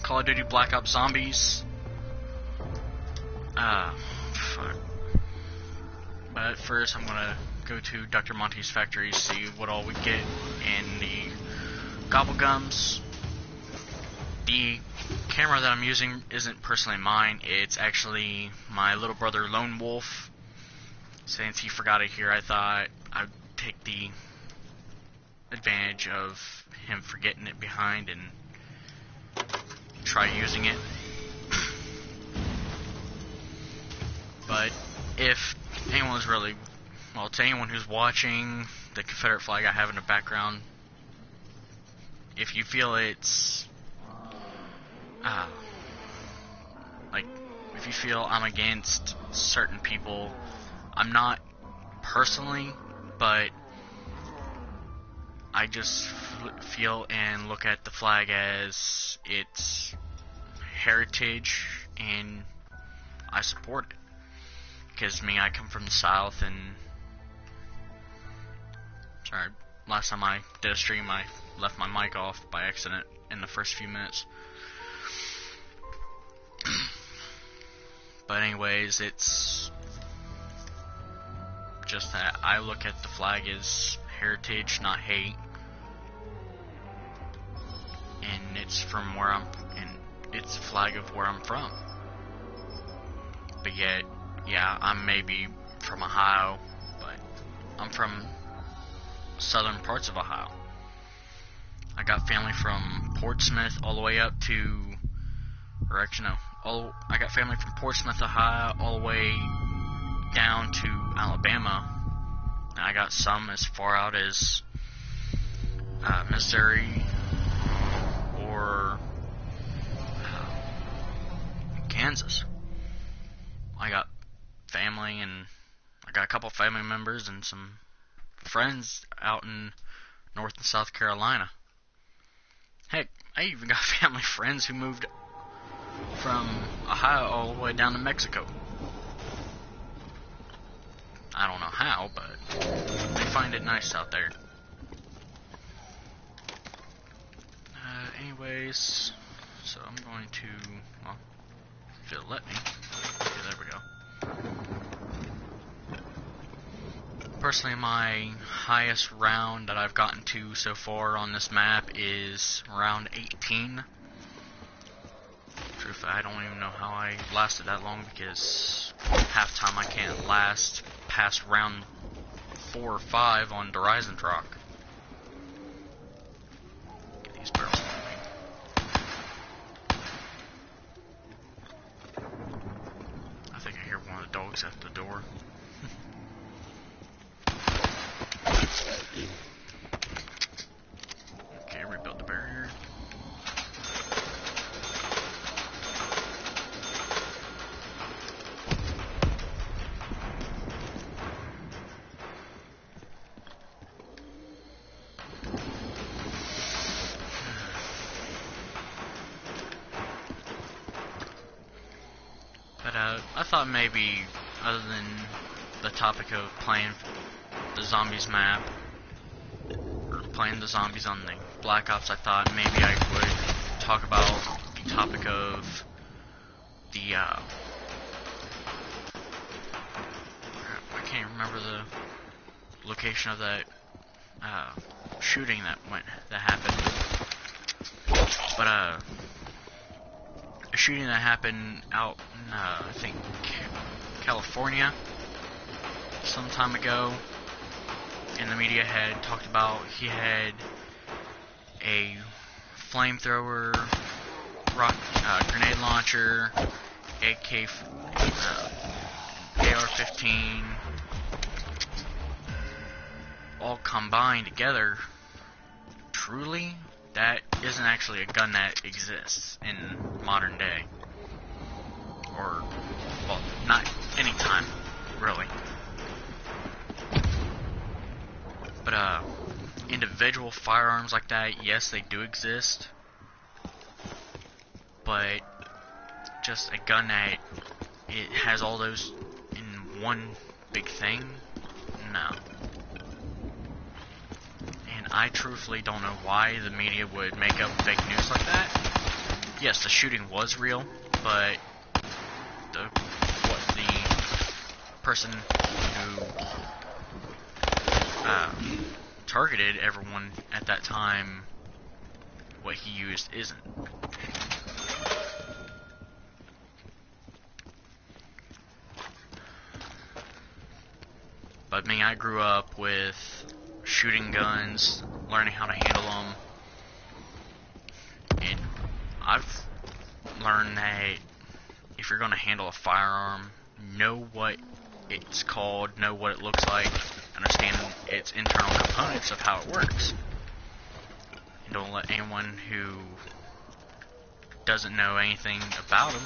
Call of Duty Black Ops Zombies. Fuck. But first I'm gonna go to Dr. Monty's factory, see what all we get in the gobblegums. The camera that I'm using isn't personally mine, it's actually my little brother Lone Wolf. Since he forgot it here, I thought I'd take the advantage of him forgetting it behind and try using it. But if anyone's really, well, to anyone who's watching the Confederate flag I have in the background, if you feel it's like, if you feel I'm against certain people, I'm not personally, but I just feel and look at the flag as its heritage, and I support it. Because I come from the South, and sorry, last time I did a stream I left my mic off by accident in the first few minutes. But anyways, it's just that I look at the flag as heritage, not hate. And it's from where it's a flag of where I'm from. But yet, yeah, I'm maybe from Ohio, but I'm from southern parts of Ohio. I got family from Portsmouth all the way up to, or actually no, I got family from Portsmouth, Ohio, all the way down to Alabama. And I got some as far out as Missouri or Kansas. I got family, and I got a couple family members and some friends out in North and South Carolina. Heck, I even got family friends who moved from Ohio all the way down to Mexico. I don't know how, but they find it nice out there. Anyways, so I'm going to, well, if it'll let me. Okay, there we go. Personally, my highest round that I've gotten to so far on this map is round 18. Truthfully, I don't even know how I lasted that long, because half time I can't last past round 4 or 5 on Horizon Rock. Get these barrels moving. I think I hear one of the dogs at the door. Okay, rebuild the barrier. But I thought maybe, other than the topic of playing the zombies map, or playing the zombies on the Black Ops, I thought maybe I would talk about the topic of the, I can't remember the location of that, shooting that happened, but, a shooting that happened out in, I think, California, some time ago. And the media had talked about he had a flamethrower, grenade launcher, AR-15, all combined together. Truly, that isn't actually a gun that exists in modern day. Or, well, not any time, really. But, individual firearms like that, yes, they do exist. But, just a gun that it has all those in one big thing? No. And I truthfully don't know why the media would make up fake news like that. yes, the shooting was real, but what the person who targeted everyone at that time, what he used isn't. But me, I grew up with shooting guns, learning how to handle them, and I've learned that if you're going to handle a firearm, know what it's called, know what it looks like, understand its internal components of how it works. And don't let anyone who doesn't know anything about them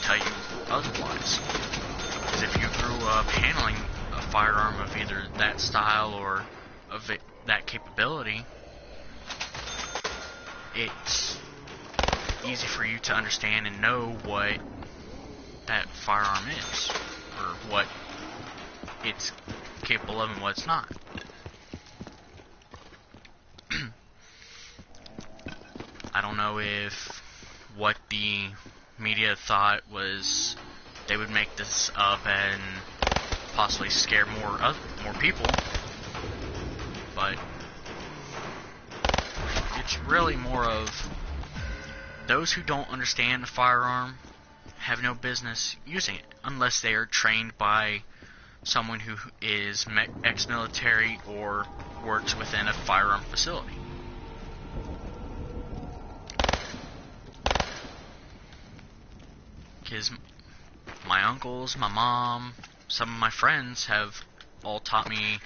tell you otherwise. Because if you grew up handling a firearm of either that style or of that capability, it's easy for you to understand and know what that firearm is, or what it's capable of and what it's not. I don't know if what the media thought was they would make this up and possibly scare more people, but it's really more of those who don't understand the firearm have no business using it unless they are trained by someone who is ex-military or works within a firearm facility. Because my uncles, my mom, some of my friends have all taught me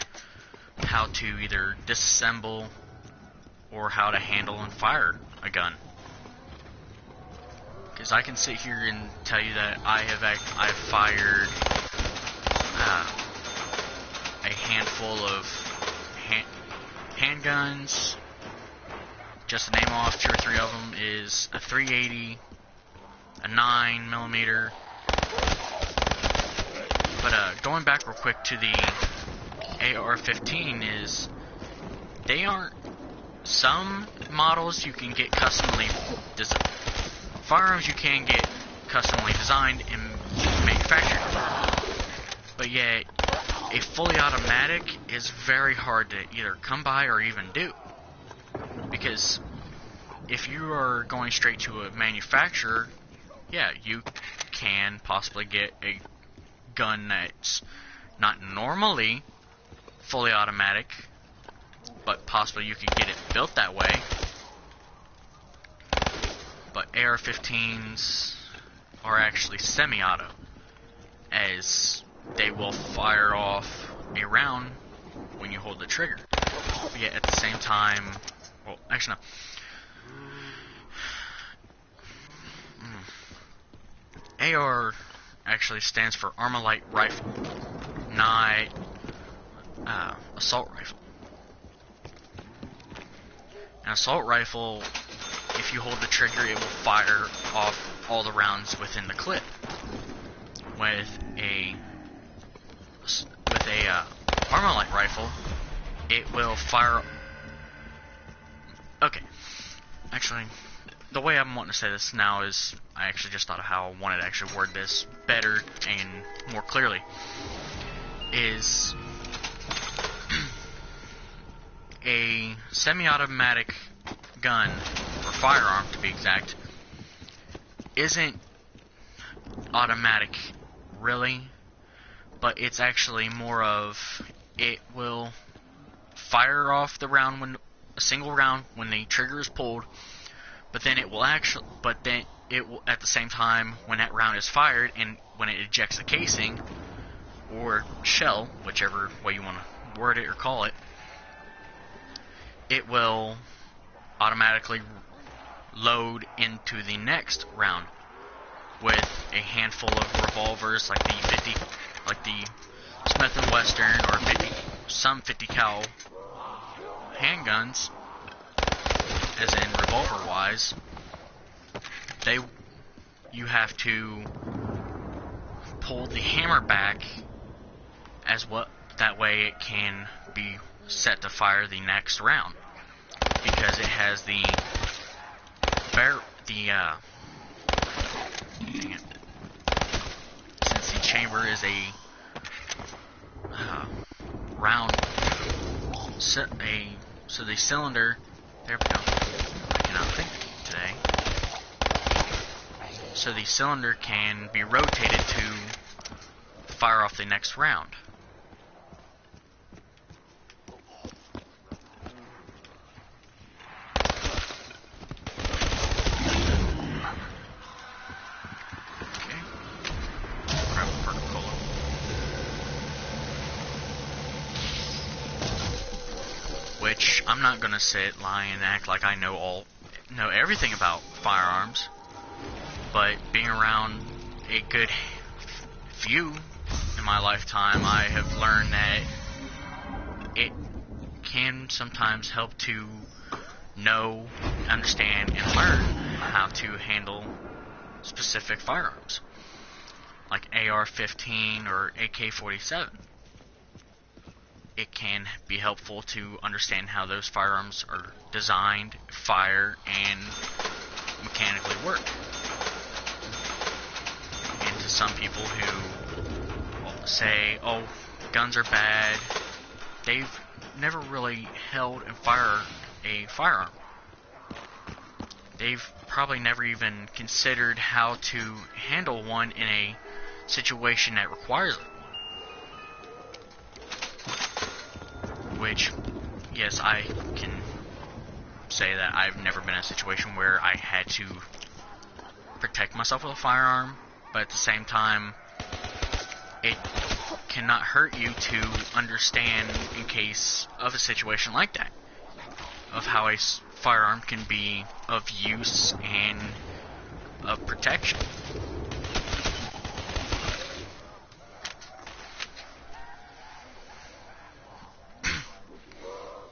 how to either disassemble or how to handle and fire a gun. Because I can sit here and tell you that I've fired a handful of handguns. Just to name off 2 or 3 of them is a 380, a 9mm. But going back real quick to the AR-15 is they aren't. Some models you can get customly designed. Firearms you can get customly designed and manufactured, but yet a fully automatic is very hard to either come by or even do, because if you are going straight to a manufacturer, yeah, you can possibly get a gun that's not normally fully automatic, but possibly you could get it built that way. But AR-15s are actually semi-auto, as they will fire off a round when you hold the trigger. But yet at the same time, well, actually no. AR actually stands for Armor Light Rifle, not assault rifle. An assault rifle, if you hold the trigger, it will fire off all the rounds within the clip. With a Armor Light rifle, it will fire. Okay, actually, the way I'm wanting to say this now is I actually just thought of how I wanted to actually word this better and more clearly. Is a semi-automatic gun, or firearm to be exact, isn't automatic really, but it's actually more of it will fire off the round when a single round when the trigger is pulled, but then it will at the same time when that round is fired and when it ejects the casing or shell, whichever way you want to word it or call it, it will automatically load into the next round with a handful of revolvers like the Smith & Wesson or some 50 cal handguns, as in revolver wise. You have to pull the hammer back that way it can be set to fire the next round, because it has the dang it. Since the chamber is a round, so the cylinder, there we go, I cannot think today, so the cylinder can be rotated to fire off the next round. Which I'm not gonna sit, lie, and act like I know everything about firearms, but being around a good few in my lifetime, I have learned that it can sometimes help to know, understand, and learn how to handle specific firearms, like AR-15 or AK-47. It can be helpful to understand how those firearms are designed, fire, and mechanically work. And to some people who say, oh, guns are bad, they've never really held and fired a firearm. They've probably never even considered how to handle one in a situation that requires it. Which, yes, I can say that I've never been in a situation where I had to protect myself with a firearm, but at the same time, it cannot hurt you to understand in case of a situation like that, of how a firearm can be of use and of protection.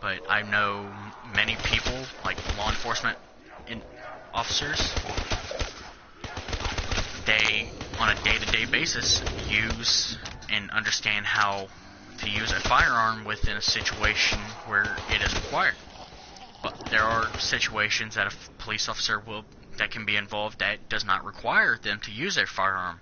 But I know many people, like law enforcement officers, they, on a day-to-day basis, use and understand how to use a firearm within a situation where it is required. But there are situations that a police officer that can be involved that does not require them to use their firearm.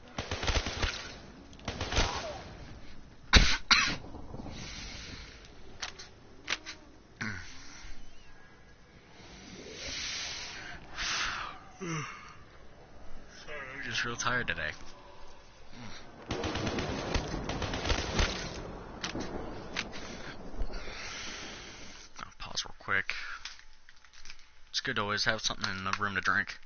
Sorry, I'm just real tired today. I'll pause real quick. It's good to always have something in the room to drink.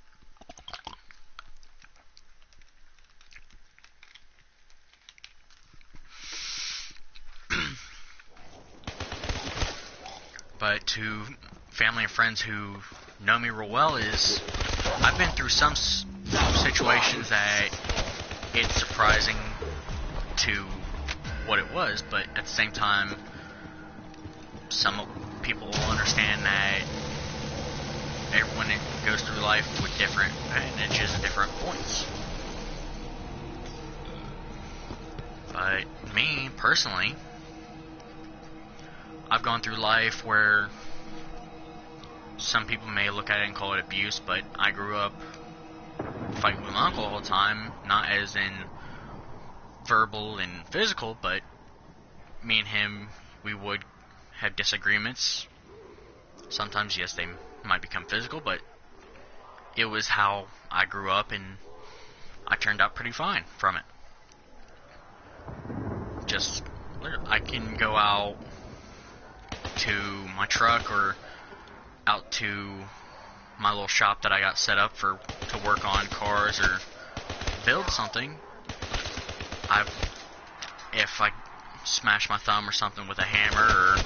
But to family and friends who know me real well, is I've been through some situations that it's surprising to what it was, but at the same time, some people will understand that everyone goes through life with different advantages and different points. But me, personally, I've gone through life where some people may look at it and call it abuse, but I grew up fighting with my uncle all the time, not as in verbal and physical, but me and him, we would have disagreements. Sometimes, yes, they might become physical, but it was how I grew up, and I turned out pretty fine from it. Just, I can go out to my truck or out to my little shop that I got set up to work on cars or build something. If I smash my thumb or something with a hammer or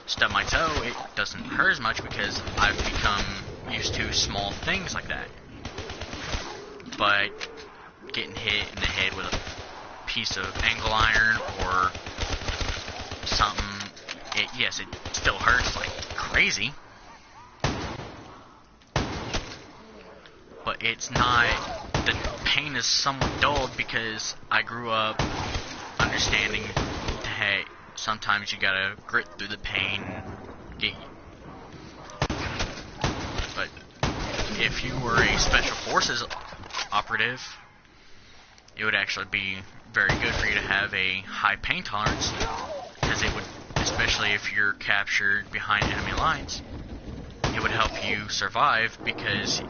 stub my toe, it doesn't hurt as much because I've become used to small things like that. But getting hit in the head with a piece of angle iron or something, yes, it still hurts like crazy. But it's not, the pain is somewhat dulled because I grew up understanding that sometimes you gotta grit through the pain. But if you were a special forces operative, it would actually be very good for you to have a high pain tolerance, because it would, especially if you're captured behind enemy lines, it would help you survive because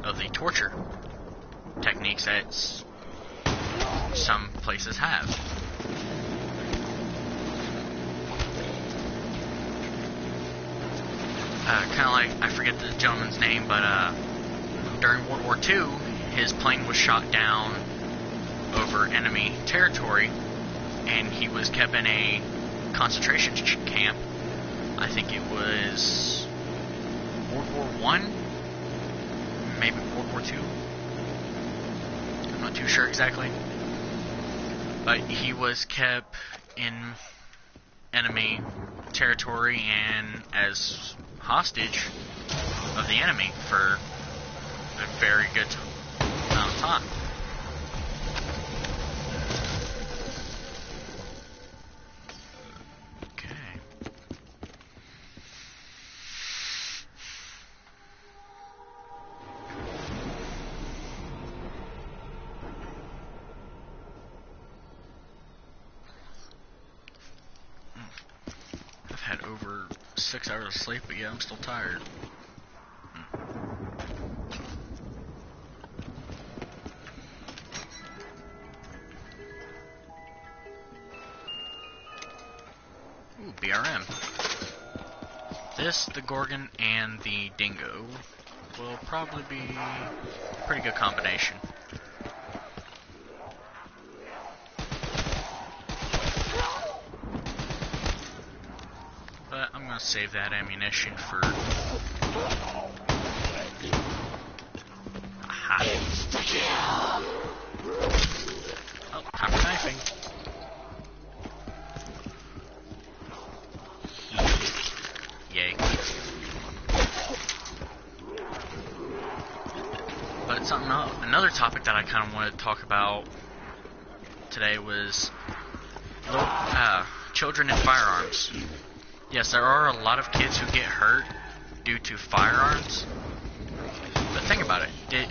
of the torture techniques that some places have. Kind of like, I forget the gentleman's name, but during World War II, his plane was shot down over enemy territory, and he was kept in a concentration camp. I think it was World War I, maybe World War II. I'm not too sure exactly. But he was kept in enemy territory and as hostage of the enemy for a very good amount of time. Had over 6 hours of sleep, but yeah, I'm still tired. Ooh, BRM. This, the Gorgon, and the Dingo will probably be a pretty good combination. But I'm going to save that ammunition for... Aha. Oh, time for knifing. Yay. But another topic that I kind of wanted to talk about today was children and firearms. Yes, there are a lot of kids who get hurt due to firearms, but think about it.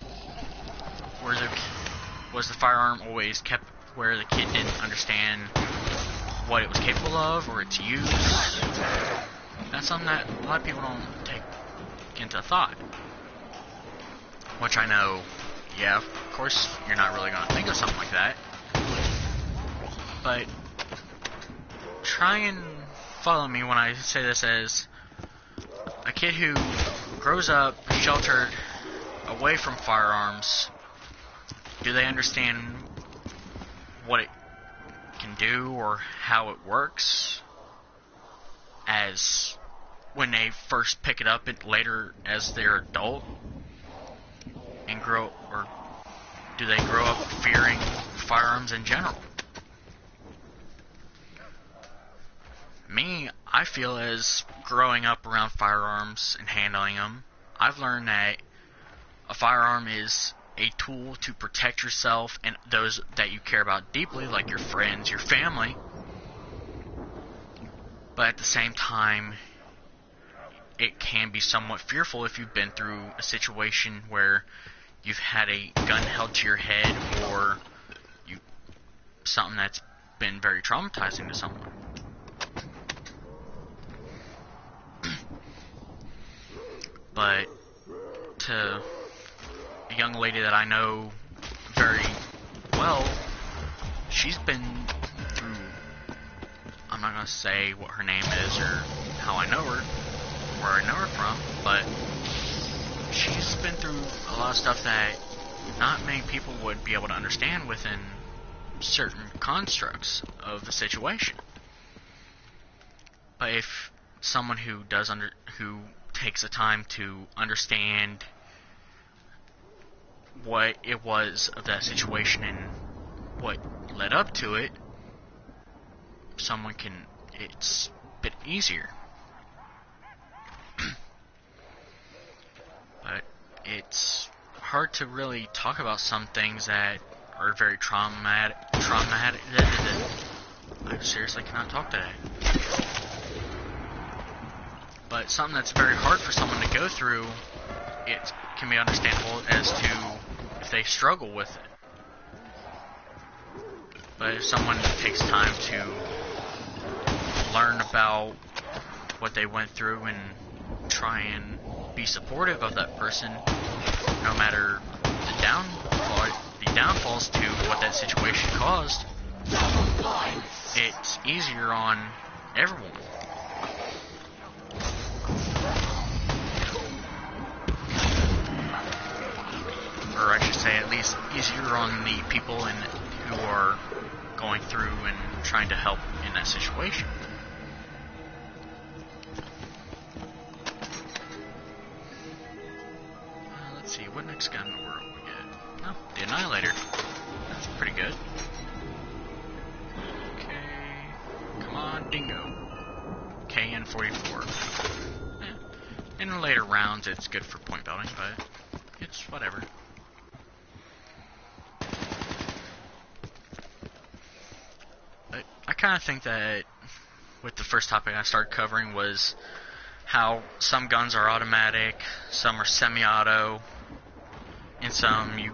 Was the firearm always kept where the kid didn't understand what it was capable of or its use? That's something that a lot of people don't take into thought. Which I know, yeah, of course you're not really going to think of something like that. But try and follow me when I say this as a kid who grows up sheltered away from firearms. Do they understand what it can do or how it works as when they first pick it up and later as they're adult and grow, or do they grow up fearing firearms in general? Me, I feel as growing up around firearms and handling them, I've learned that a firearm is a tool to protect yourself and those that you care about deeply, like your friends, your family. But at the same time, it can be somewhat fearful if you've been through a situation where you've had a gun held to your head or something that's been very traumatizing to someone. But to a young lady that I know very well, she's been through, I'm not going to say what her name is or how I know her, where I know her from, but she's been through a lot of stuff that not many people would be able to understand within certain constructs of the situation. But if someone who takes the time to understand what it was of that situation and what led up to it, it's a bit easier. But it's hard to really talk about some things that are very traumatic. I seriously cannot talk today. But something that's very hard for someone to go through, it's can be understandable as to if they struggle with it. But if someone takes time to learn about what they went through and try and be supportive of that person, no matter the downfalls to what that situation caused, it's easier on everyone. Or I should say, at least easier on the people who are going through and trying to help in that situation. Let's see, what next gun will we get? Oh, the Annihilator. That's pretty good. Okay, come on, Dingo. KN-44. In the later rounds, it's good for point building, but it's whatever. I kind of think that with the first topic I started covering was how some guns are automatic, some are semi-auto, and some, you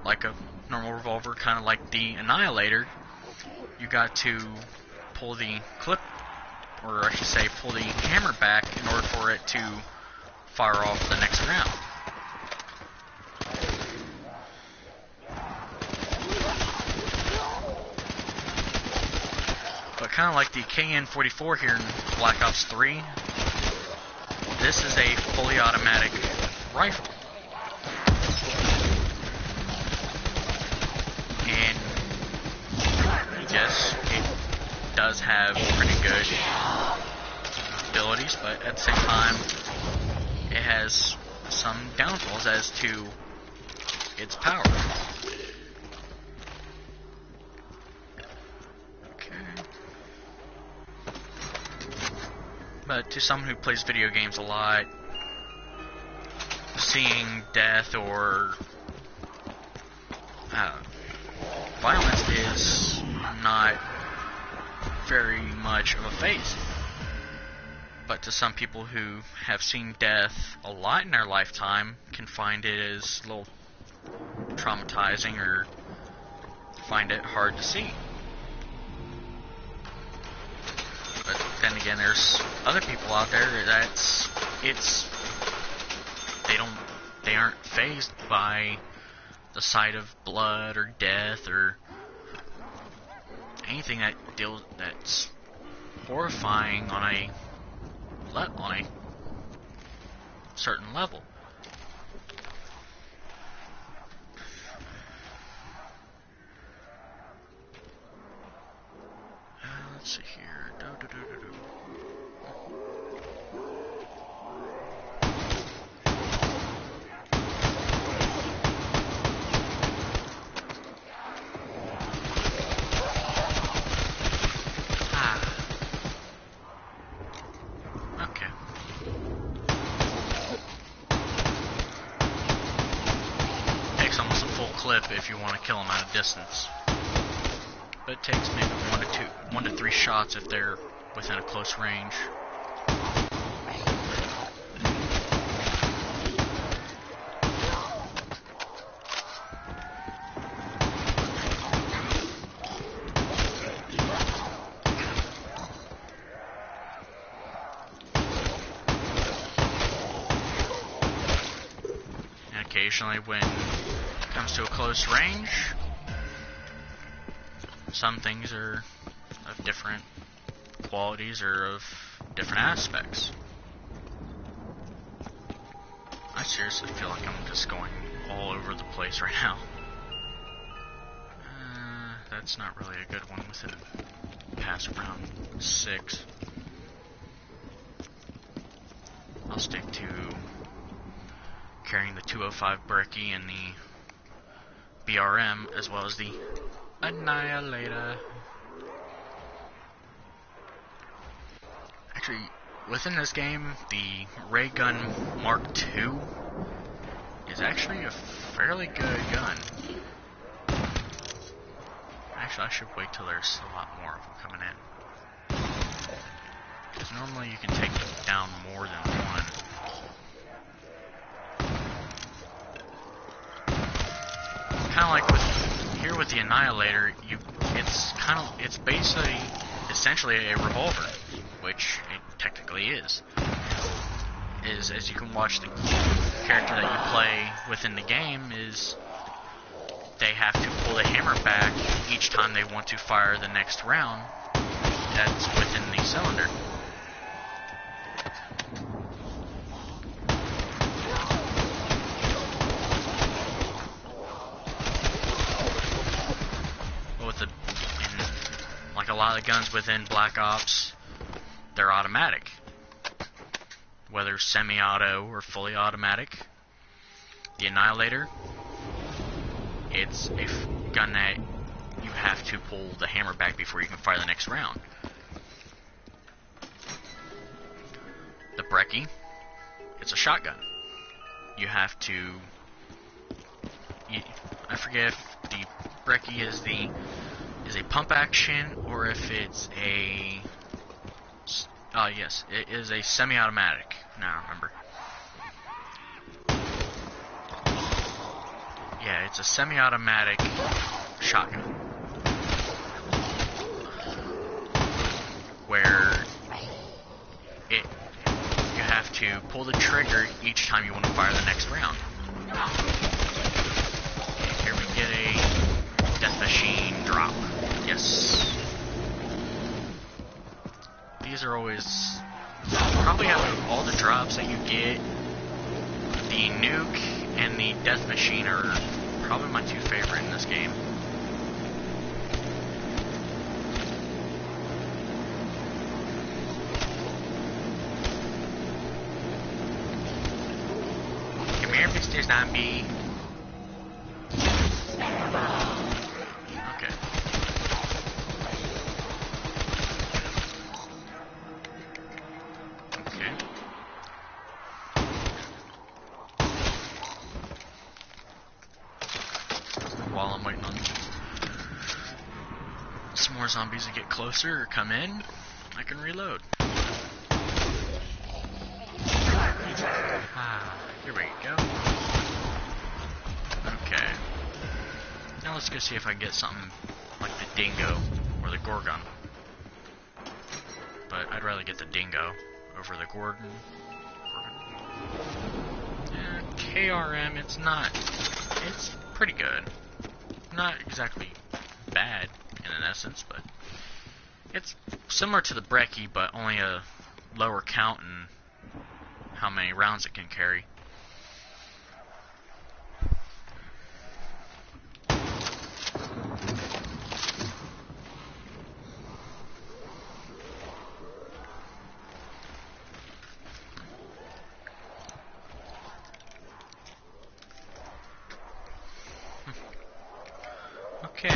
like a normal revolver, kind of like the Annihilator, you got to pull the clip, or I should say pull the hammer back in order for it to fire off the next round. But kind of like the KN-44 here in Black Ops 3, this is a fully automatic rifle. And yes, it does have pretty good abilities, but at the same time, it has some downfalls as to its power. But to someone who plays video games a lot, seeing death or violence is not very much of a phase. But to some people who have seen death a lot in their lifetime, can find it as a little traumatizing or find it hard to see. But then again, there's other people out there they aren't fazed by the sight of blood or death or anything that's horrifying on a certain level. Let's see here. If you want to kill them at a distance, but it takes maybe 1 to 3 shots if they're within a close range. And occasionally, when comes to a close range, some things are of different qualities or of different aspects. I seriously feel like I'm just going all over the place right now. That's not really a good one within past round 6. I'll stick to carrying the 205 Brecci and the BRM, as well as the Annihilator. Actually, within this game, the Ray Gun Mark II is actually a fairly good gun. Actually, I should wait till there's a lot more of them coming in, because normally you can take down more than one. kind of like with here with the Annihilator, it's basically essentially a revolver, which it technically is. As you can watch, the character that you play within the game is they have to pull the hammer back each time they want to fire the next round that's within the cylinder. Like a lot of the guns within Black Ops, they're automatic. Whether semi-auto or fully automatic. The Annihilator, it's a gun that you have to pull the hammer back before you can fire the next round. The Brecci, it's a shotgun. You have to... I forget if the Brecci is a pump action or if it's a... yes, it is a semi-automatic. Now I remember. Yeah, it's a semi-automatic shotgun. Where you have to pull the trigger each time you want to fire the next round. Okay, here we get a death machine drop. Yes. These are always... probably out of all the drops that you get, the nuke and the death machine are probably my two favorite in this game. Come here, Mr. Zombie. Okay. While I'm waiting on some more zombies to get closer or come in, I can reload. Here we go. Okay. Now let's go see if I can get something like the Dingo or the Gorgon. But I'd rather get the Dingo over the Gorgon. KRM, it's pretty good. Not exactly bad in an essence, but it's similar to the Brecci, but only a lower count in how many rounds it can carry. Okay.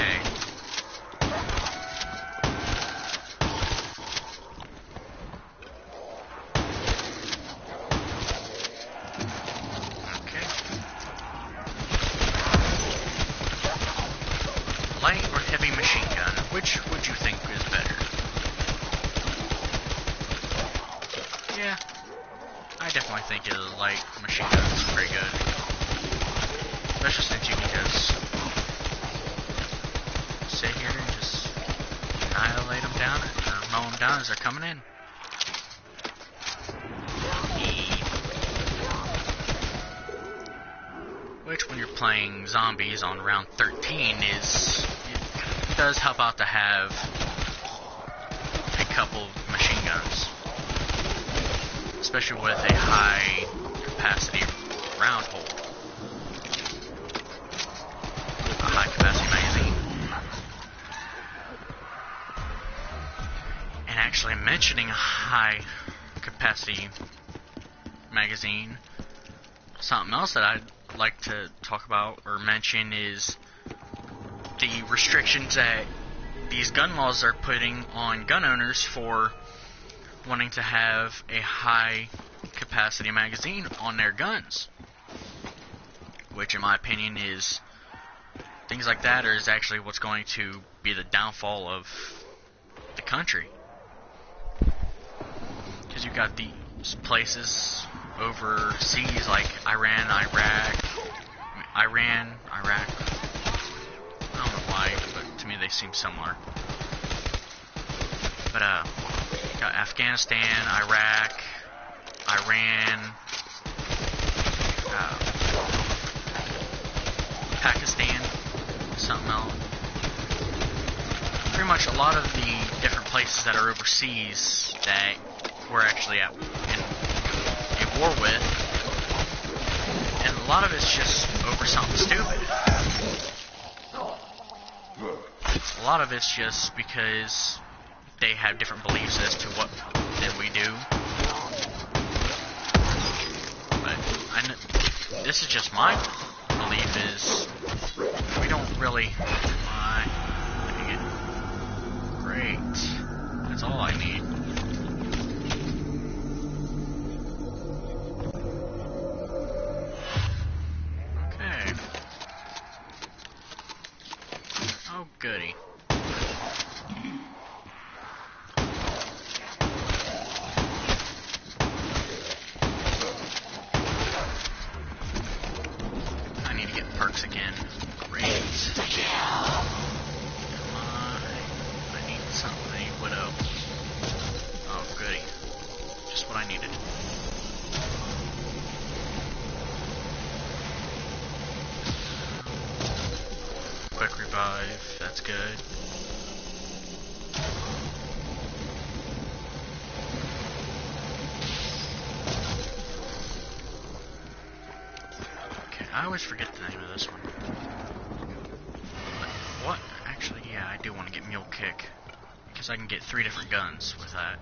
Light or heavy machine gun? Which would you think is better? Yeah, I definitely think a light machine gun is pretty good. Especially since you can just sit here and just annihilate them down, or mow them down as they're coming in. Which, when you're playing zombies on round 13, it does help out to have a couple of machine guns, especially with a high capacity round hole, a high capacity magazine. And actually, mentioning a high capacity magazine, something else that I'd like to talk about or mention is the restrictions that these gun laws are putting on gun owners for wanting to have a high capacity magazine on their guns, which in my opinion is things like that is actually what's going to be the downfall of the country, because you've got these places overseas like Iraq, I don't know why, but to me they seem similar. But got Afghanistan, Iraq, Iran, Pakistan, something else. Pretty much a lot of the different places that are overseas that we're actually in a war with, and a lot of it's just over something stupid. A lot of it's just because they have different beliefs as to what that we do. But this is just my belief is we don't really. Great. That's all I need. Okay. Oh, goody. I need to get perks again. Great. Something, Widow. Oh, goody. Just what I needed. Quick revive, that's good. Okay, I always forget the name of this one. What? Actually, yeah, I do want to get Mule Kick. Because I can get 3 different guns with that.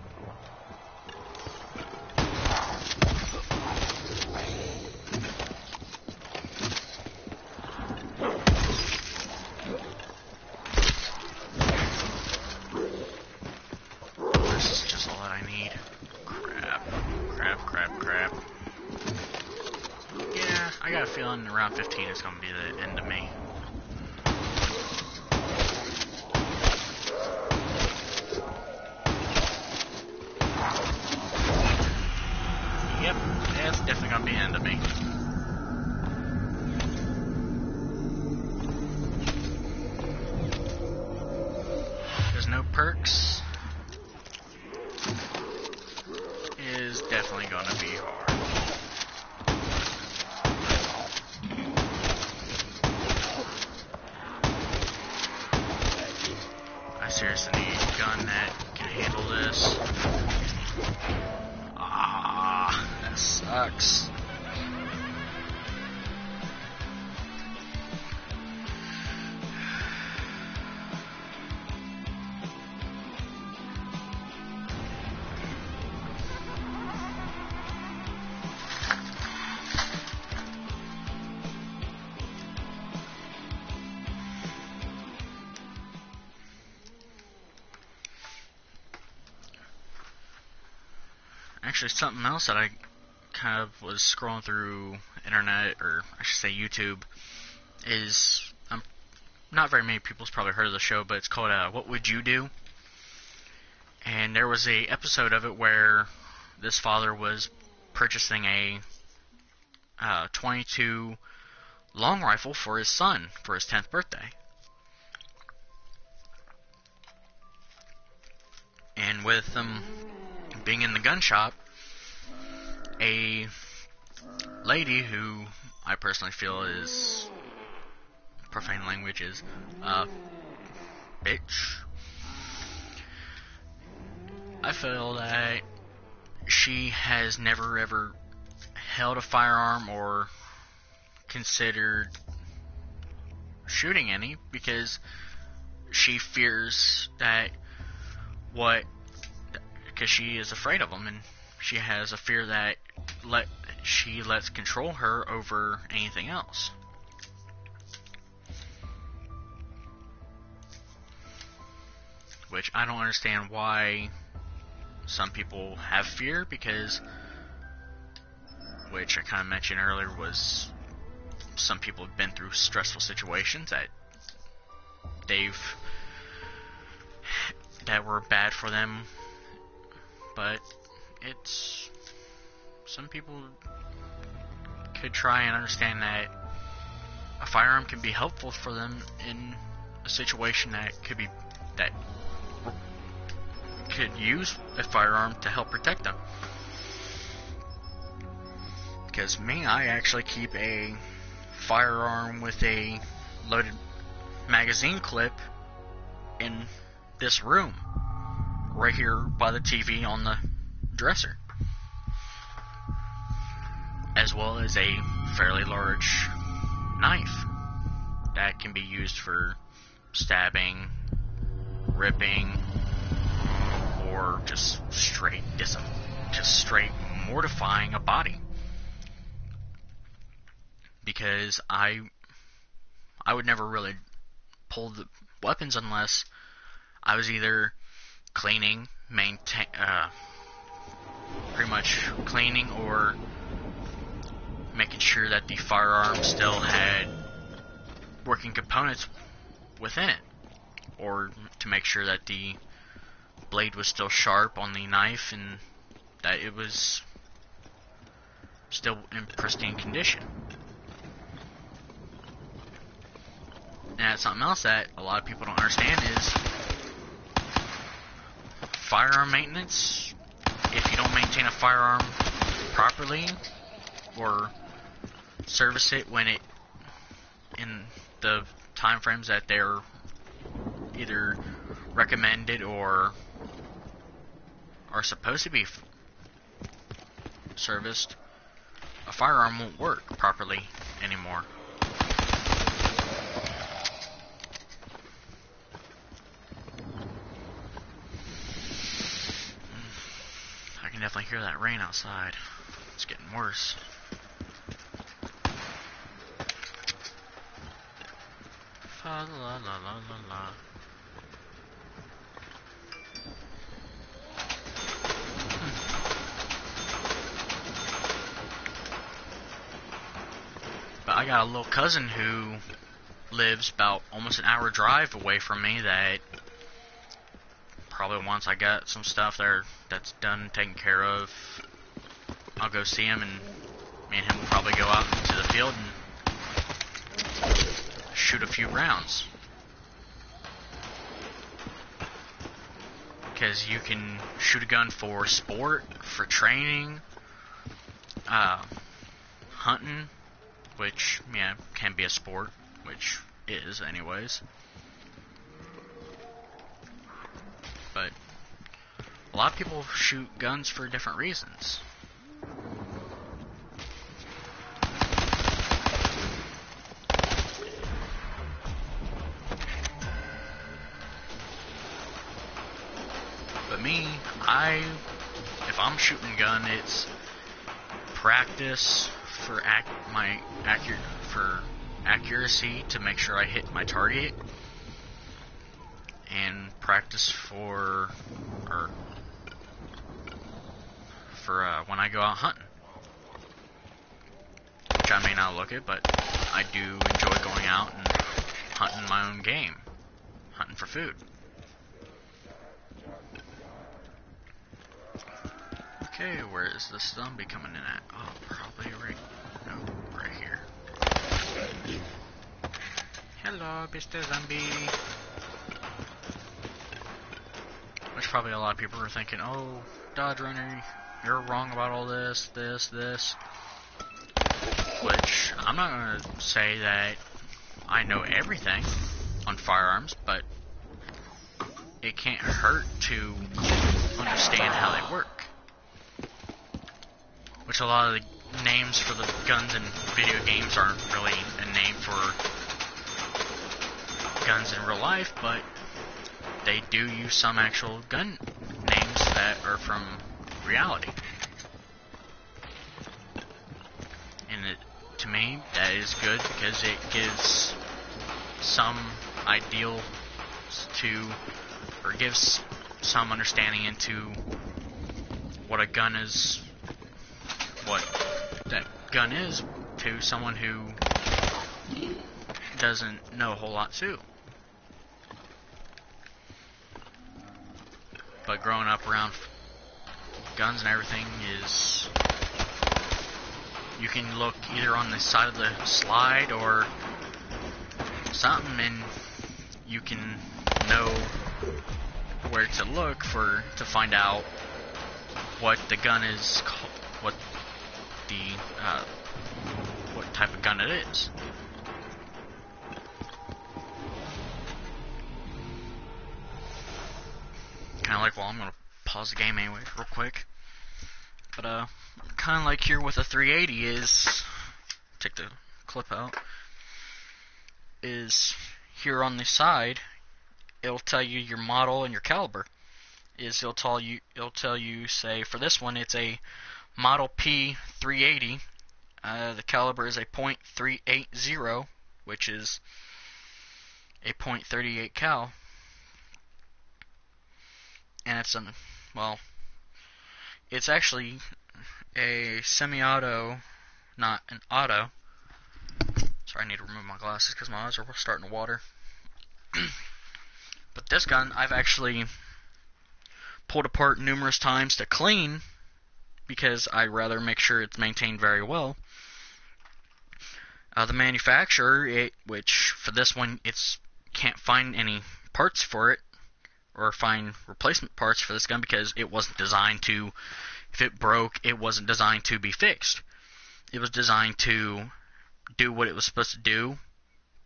This is just all that I need. Crap. Crap. Yeah, I got a feeling around 15 is going to be the end of me. Yep, that's definitely gonna be the end of me. There's no perks. Is definitely gonna be hard. I seriously need a gun that can handle this. That sucks. Actually, something else that I kind of was scrolling through internet, or I should say YouTube, is not very many people's probably heard of the show, but it's called What Would You Do? And there was a episode of it where this father was purchasing a 22 long rifle for his son for his 10th birthday. And with them being in the gun shop, a lady who I personally feel is, profane language is, bitch. I feel that she has never ever held a firearm or considered shooting any because she fears that because she is afraid of them, and she has a fear that she lets control her over anything else. Which I don't understand why some people have fear, because, which I kind of mentioned earlier, was some people have been through stressful situations that were bad for them, but some people could try and understand that a firearm can be helpful for them in a situation that could use a firearm to help protect them. Because me, I actually keep a firearm with a loaded magazine clip in this room, right here by the TV on the dresser, as well as a fairly large knife that can be used for stabbing, ripping, or just straight mortifying a body. Because I would never really pull the weapons unless I was either cleaning, pretty much cleaning, or making sure that the firearm still had working components within it, or to make sure that the blade was still sharp on the knife and that it was still in pristine condition. And that's something else that a lot of people don't understand is firearm maintenance. If you don't maintain a firearm properly or service it when it in the time frames that they're either recommended or are supposed to be serviced, a firearm won't work properly anymore. I can definitely hear that rain outside. It's getting worse. Fa la la la la la. But I got a little cousin who lives about almost an hour drive away from me that probably once I got some stuff there that's done, taken care of, I'll go see him, and me and him will probably go out to the field and shoot a few rounds. Because you can shoot a gun for sport, for training, hunting, which, yeah, can be a sport, which is anyways. But a lot of people shoot guns for different reasons. But me, if I'm shooting a gun, it's practice for accuracy to make sure I hit my target, and practice for when I go out hunting, which I may not look at, but I do enjoy going out and hunting my own game, hunting for food. Okay, where is the zombie coming in at? Oh, probably right here. Hello, Mr. Zombie. Which probably a lot of people are thinking, oh, Dodge Runner, you're wrong about all this. Which, I'm not going to say that I know everything on firearms, but it can't hurt to understand how they work. Which a lot of the names for the guns in video games aren't really a name for guns in real life, but they do use some actual gun names that are from reality. And to me, that is good because it gives some ideal or gives some understanding into what a gun is, what that gun is to someone who doesn't know a whole lot too. But growing up around guns and everything is, you can look either on the side of the slide or something and you can know where to look to find out what the gun is, what type of gun it is. Kind of like, well, I'm gonna pause the game anyway, real quick. But kind of like here with a 380 is, take the clip out, is here on the side, it'll tell you your model and your caliber. It'll tell you, say, for this one, it's a Model P 380. The caliber is a .380, which is a .38 cal. And it's actually a semi-auto, not an auto. Sorry, I need to remove my glasses because my eyes are starting to water. But this gun, I've actually pulled apart numerous times to clean, because I'd rather make sure it's maintained very well. The manufacturer, which for this one, can't find any parts for it, or find replacement parts for this gun, because it wasn't designed to, if it broke, it wasn't designed to be fixed. It was designed to do what it was supposed to do,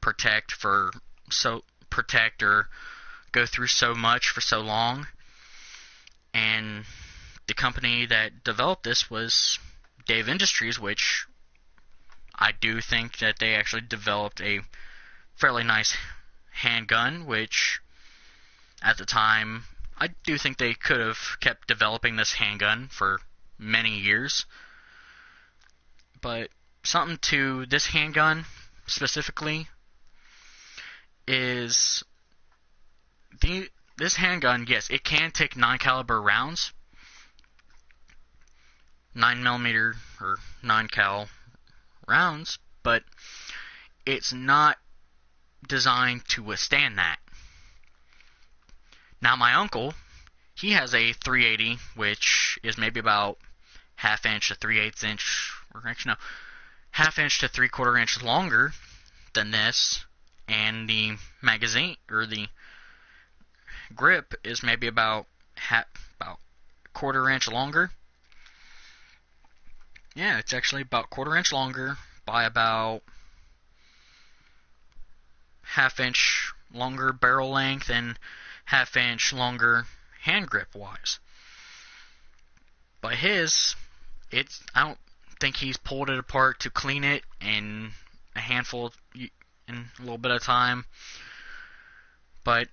protect or go through so much for so long. And the company that developed this was Dave Industries, which I do think that they actually developed a fairly nice handgun, which at the time, I do think they could have kept developing this handgun for many years. But something to this handgun specifically is this handgun, yes, it can take 9 caliber rounds, 9mm or 9 cal rounds, but it's not designed to withstand that. Now, my uncle, he has a 380, which is maybe about half inch to 3/8 inch, or actually no, half inch to 3/4 inch longer than this, and the magazine, or the grip, is maybe about quarter inch longer. Yeah, it's actually about quarter inch longer by about half inch longer barrel length and half inch longer hand grip wise. But his, I don't think he's pulled it apart to clean it in a little bit of time. But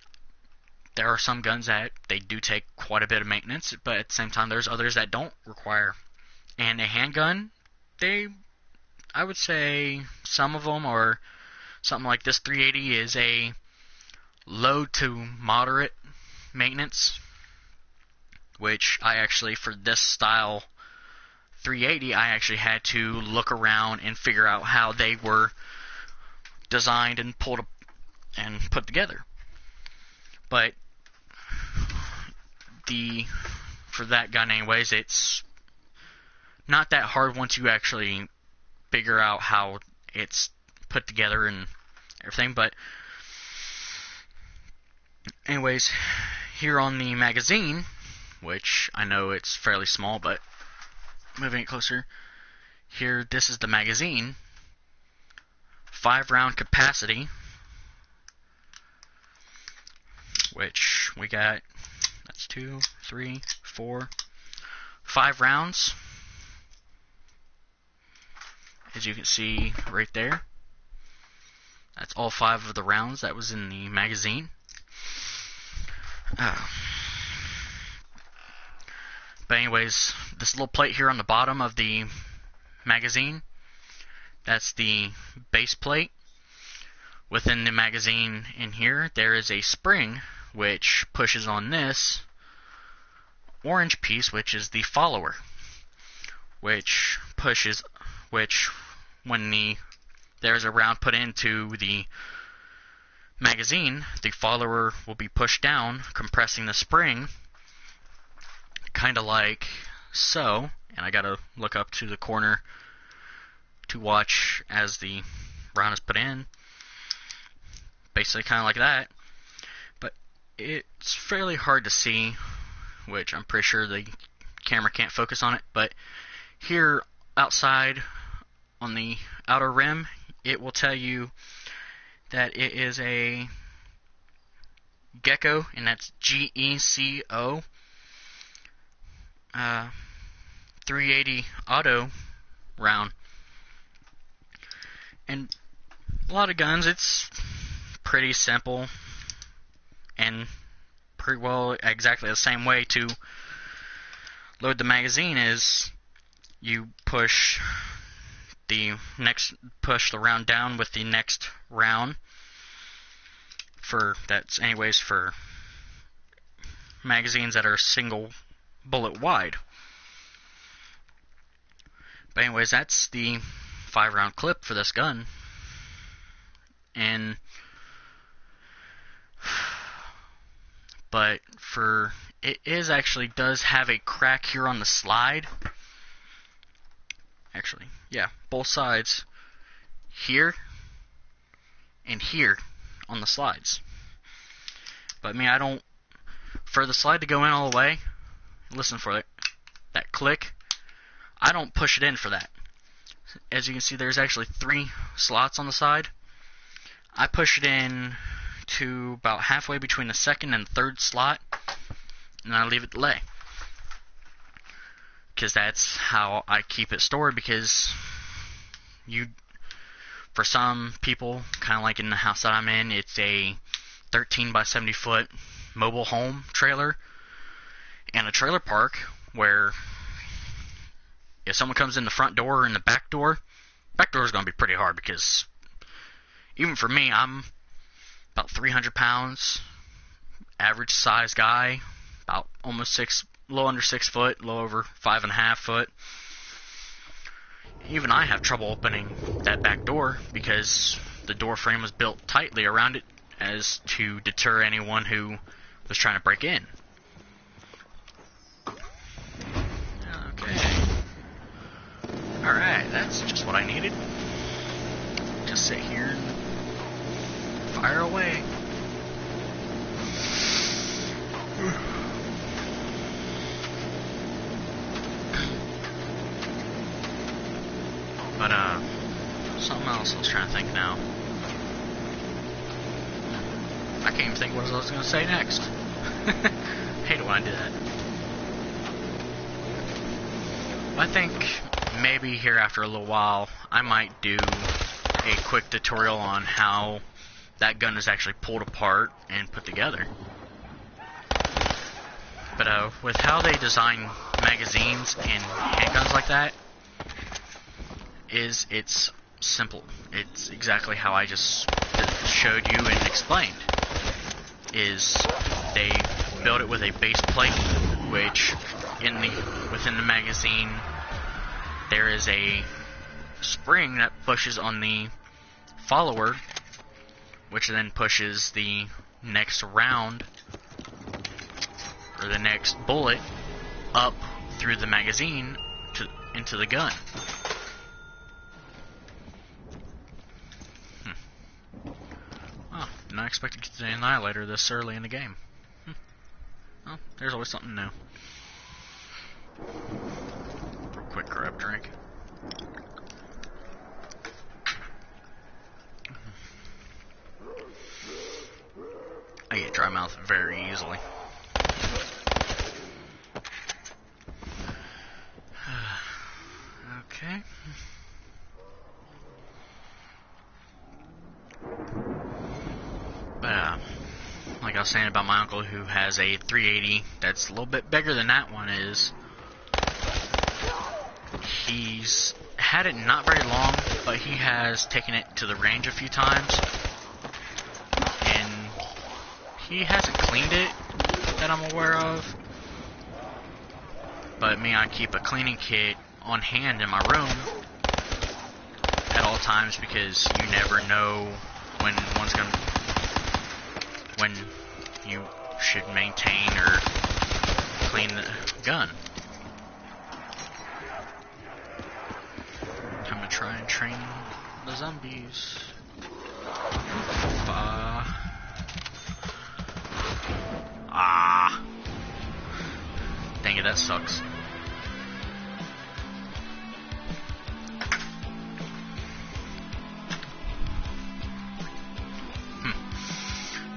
there are some guns that they do take quite a bit of maintenance, but at the same time there's others that don't require. And a handgun, I would say some of them, or something like this 380, is a low to moderate maintenance, which I actually, for this style 380, I actually had to look around and figure out how they were designed and put together. But for that gun anyways, it's not that hard once you actually figure out how it's put together and everything. But anyways, here on the magazine, which I know it's fairly small, but moving it closer, here, this is the magazine, 5-round capacity, which we got, that's 2, 3, 4, 5 rounds, as you can see right there. That's all 5 of the rounds that was in the magazine. But anyways, this little plate here on the bottom of the magazine, that's the base plate. Within the magazine in here, there is a spring which pushes on this orange piece, which is the follower, which when there's a round put into the magazine, the follower will be pushed down, compressing the spring, kind of like so. And I gotta look up to the corner to watch as the round is put in. Basically kind of like that. it's fairly hard to see, which I'm pretty sure the camera can't focus on it, but here outside on the outer rim, it will tell you that it is a Gecko, and that's G-E-C-O, 380 auto round. And a lot of guns, it's pretty simple and pretty well exactly the same way to load the magazine is you push the round down with the next round. That's anyways for magazines that are single bullet wide. But anyways, that's the 5-round clip for this gun. But it does have a crack here on the slide. Actually, yeah, both sides here and here on the slides. But for the slide to go in all the way, listen for it, that click, I don't push it in for that. As you can see, there's actually 3 slots on the side. I push it in to about halfway between the second and third slot, and I leave it to lay. Because that's how I keep it stored, because for some people, kind of like in the house that I'm in, it's a 13 by 70 foot mobile home trailer and a trailer park where if someone comes in the front door or in the back door is going to be pretty hard, because even for me, I'm about 300 pounds, average size guy, about almost low under 6 foot, low over 5.5 foot. Even I have trouble opening that back door because the door frame was built tightly around it as to deter anyone who was trying to break in. Okay. Alright, that's just what I needed. Just sit here and fire away. But, something else I was trying to think now. I can't even think what I was going to say next. Hate it when I do that. I think maybe here after a little while, I might do a quick tutorial on how that gun is actually pulled apart and put together. But, with how they design magazines and handguns like that, it's simple. It's exactly how I just showed you and explained. Is they build it with a base plate, which within the magazine there is a spring that pushes on the follower, which then pushes the next round or the next bullet up through the magazine into the gun. Not expecting to get the Annihilator this early in the game. Well, there's always something new. Real quick grab drink. I get dry mouth very easily. Okay. But, like I was saying about my uncle who has a 380 that's a little bit bigger than that one is. He's had it not very long, but he has taken it to the range a few times. And he hasn't cleaned it that I'm aware of. But me, I keep a cleaning kit on hand in my room at all times because you never know when you should maintain or clean the gun. Time to try and train the zombies. that sucks.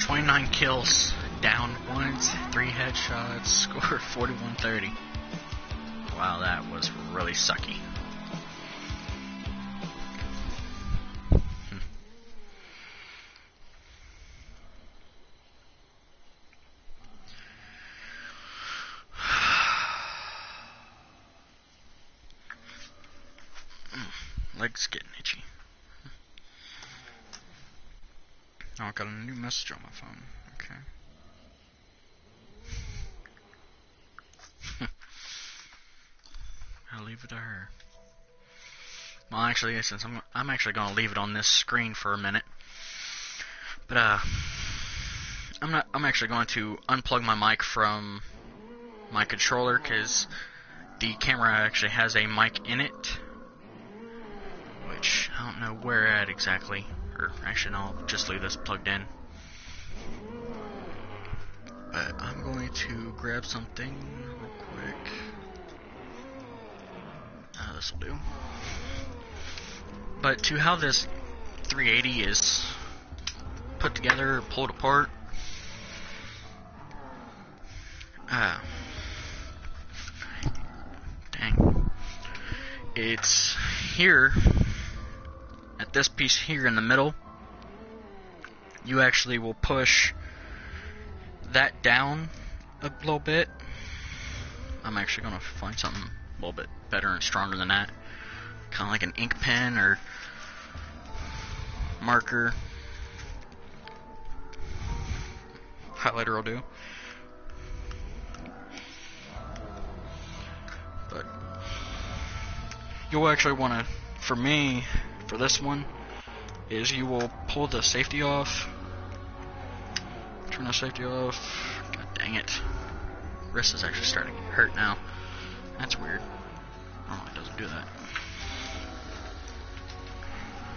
29 kills, down once, 3 headshots, score 41-30. Wow, that was really sucky. Legs getting itchy. Oh, I got a new message on my phone. Okay. I'll leave it to her. Well, actually, since I'm actually gonna leave it on this screen for a minute. But I'm actually going to unplug my mic from my controller because the camera actually has a mic in it, which I don't know where at exactly. Or actually, no, I'll just leave this plugged in. But I'm going to grab something real quick. This will do. But to how this 380 is put together, pulled apart, dang, it's here at this piece here in the middle. You actually will push that down a little bit. I'm actually going to find something a little bit better and stronger than that, kind of like an ink pen or marker. Highlighter will do. But you'll actually want to, for me, for this one, is you will pull the safety off. Turn the safety off. God dang it. Wrist is actually starting to hurt now. That's weird. Normally it doesn't do that.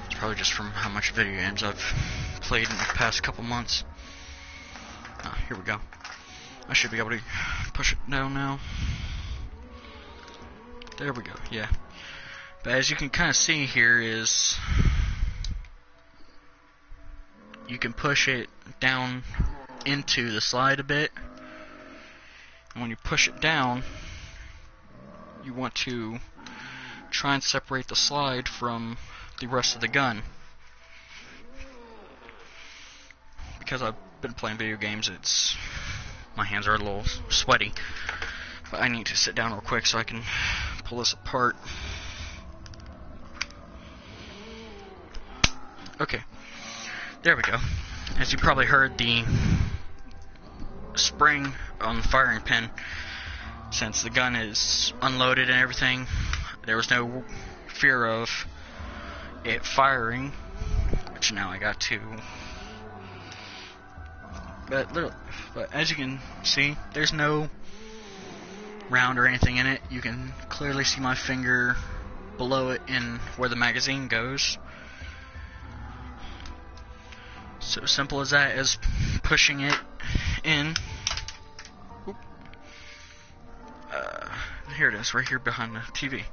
It's probably just from how much video games I've played in the past couple months. Here we go. I should be able to push it down now. There we go, yeah. But as you can kind of see here is, you can push it down into the slide a bit. And when you push it down, you want to try and separate the slide from the rest of the gun. Because I've been playing video games, my hands are a little sweaty. But I need to sit down real quick so I can pull this apart. Okay, there we go. As you probably heard, the spring on the firing pin, since the gun is unloaded and everything, there was no fear of it firing, which now I got to. But as you can see, there's no round or anything in it. You can clearly see my finger below it in where the magazine goes. So simple as that, as pushing it in. Here it is, right here behind the TV.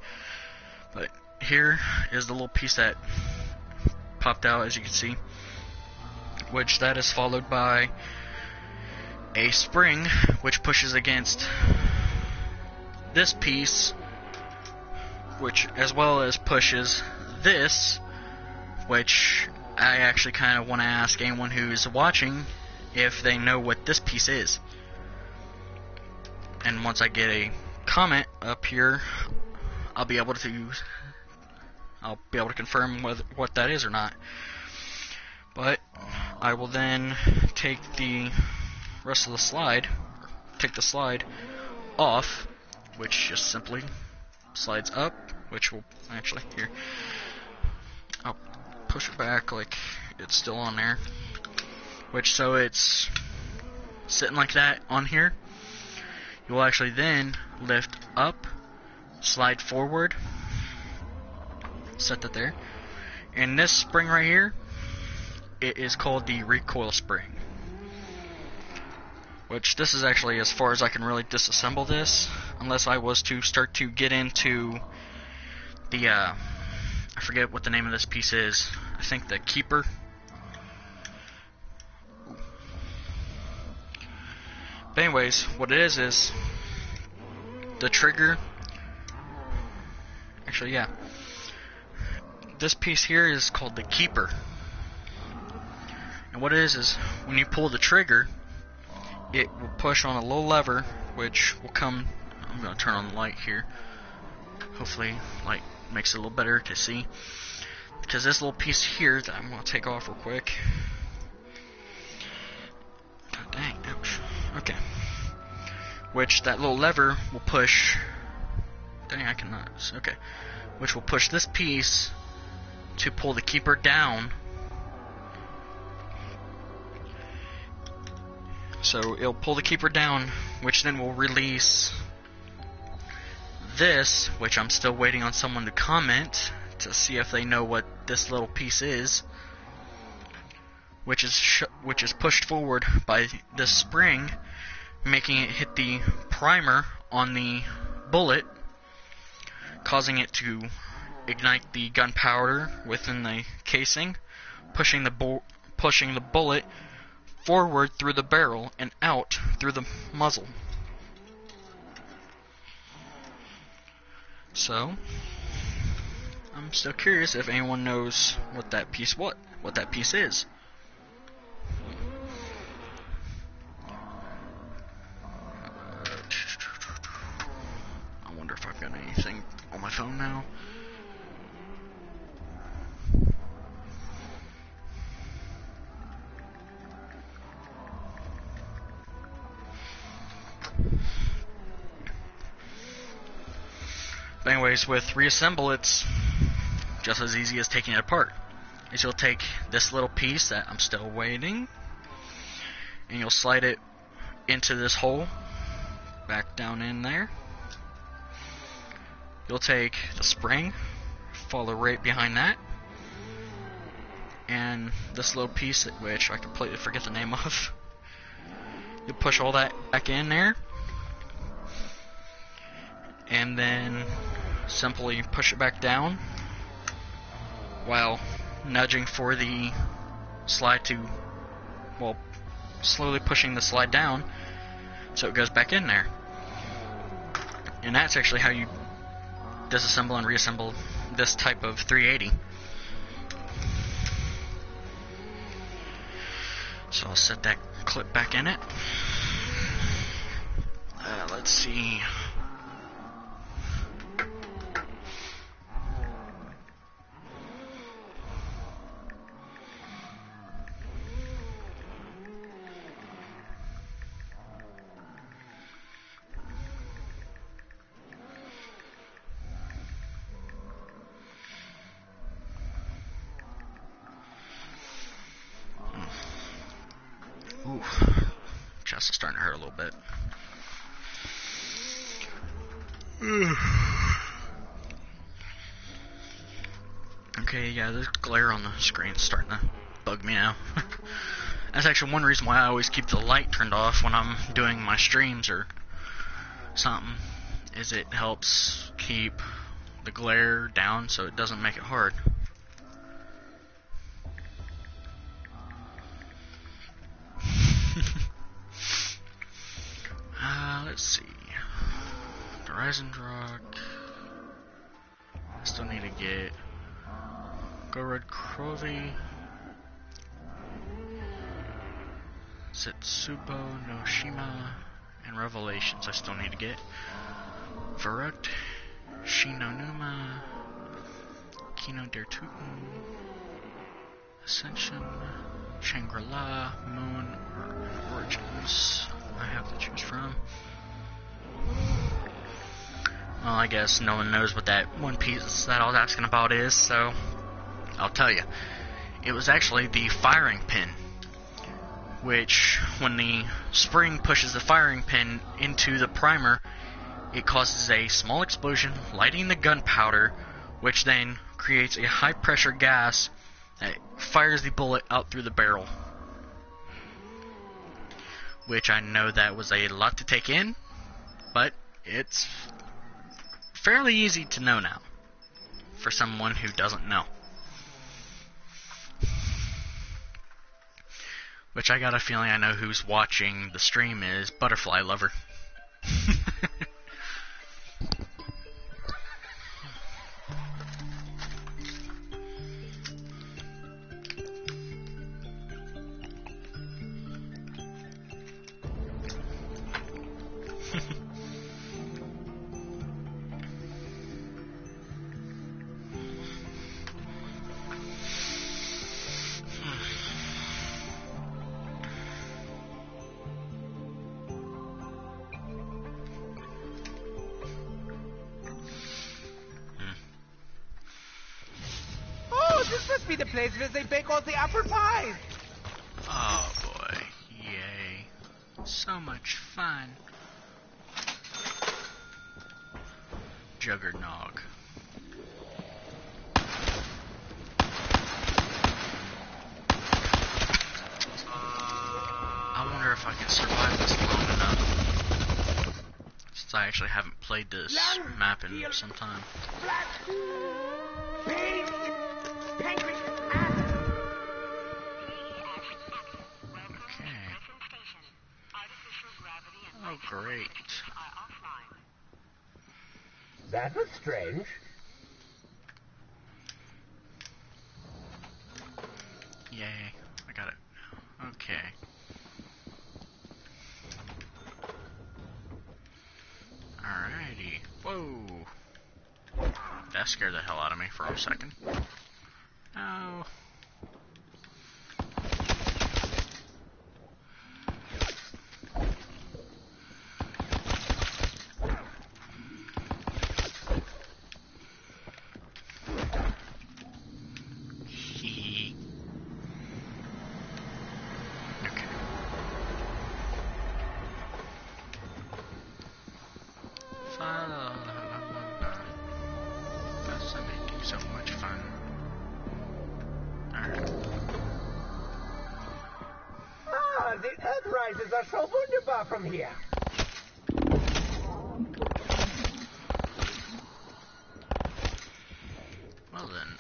But here is the little piece that popped out, as you can see, which that is followed by a spring which pushes against this piece, which as well as pushes this, which I actually kind of want to ask anyone who's watching if they know what this piece is. And once I get a comment up here, I'll be able to confirm what that is or not. But I will then take the rest of the slide, take the slide off, which just simply slides up, which will actually, here, I'll push it back like it's still on there, which, so it's sitting like that on here. You will actually then lift up, slide forward, set that there, and this spring right here, it is called the recoil spring, which this is actually as far as I can really disassemble this. unless I was to start to get into the, I forget what the name of this piece is. I think the keeper. But anyways, what it is the trigger. Actually, yeah. This piece here is called the keeper. And what it is when you pull the trigger, it will push on a little lever, which will come. I'm going to turn on the light here. Hopefully, light makes it a little better to see. Because this little piece here that I'm going to take off real quick. God dang, ouch. Okay. Which that little lever will push. Dang, I cannot. Okay. Which will push this piece to pull the keeper down. So it'll pull the keeper down, which then will release this, which I'm still waiting on someone to comment to see if they know what this little piece is, which is pushed forward by this spring, making it hit the primer on the bullet, causing it to ignite the gunpowder within the casing, pushing the bullet forward through the barrel and out through the muzzle. So, I'm still curious if anyone knows what that piece is. I wonder if I've got anything on my phone now. But anyways, with reassemble, it's just as easy as taking it apart. Is you'll take this little piece that I'm still waiting, and you'll slide it into this hole, back down in there. You'll take the spring, follow right behind that, and this little piece, which I completely forget the name of. You push all that back in there, and then simply push it back down while nudging for the slide to, well, slowly pushing the slide down so it goes back in there. And that's actually how you disassemble and reassemble this type of 380. So I'll set that clip back in it. Let's see. Ooh, chest is starting to hurt a little bit. Okay, yeah, the glare on the screen is starting to bug me now. That's actually one reason why I always keep the light turned off when I'm doing my streams or something, is it helps keep the glare down so it doesn't make it hard. Let's see. Horizon Rock. I still need to get Gorod Krovi. Setsubo no Shima and Revelations I still need to get. Verut, Shinonuma, Kino der Tuten, Ascension, Shangri-La, Moon, or Origins I have to choose from. Well, I guess no one knows what that one piece that I was asking about is, so I'll tell you. It was actually the firing pin, which when the spring pushes the firing pin into the primer, it causes a small explosion, lighting the gunpowder, which then creates a high pressure gas that fires the bullet out through the barrel. Which I know that was a lot to take in, but It's fairly easy to know now, for someone who doesn't know. Which I got a feeling I know who's watching the stream is Butterfly Lover. This must be the place where they bake all the apple pies. Oh boy, yay. So much fun. Juggernog. I wonder if I can survive this long enough. Since I actually haven't played this map in some time. Oh, great. That was strange. Yay, I got it. Okay. Alrighty. Whoa. That scared the hell out of me for a second. Oh. So much fun. Alright. Ah, the earth rises are so wunderbar from here. Well then.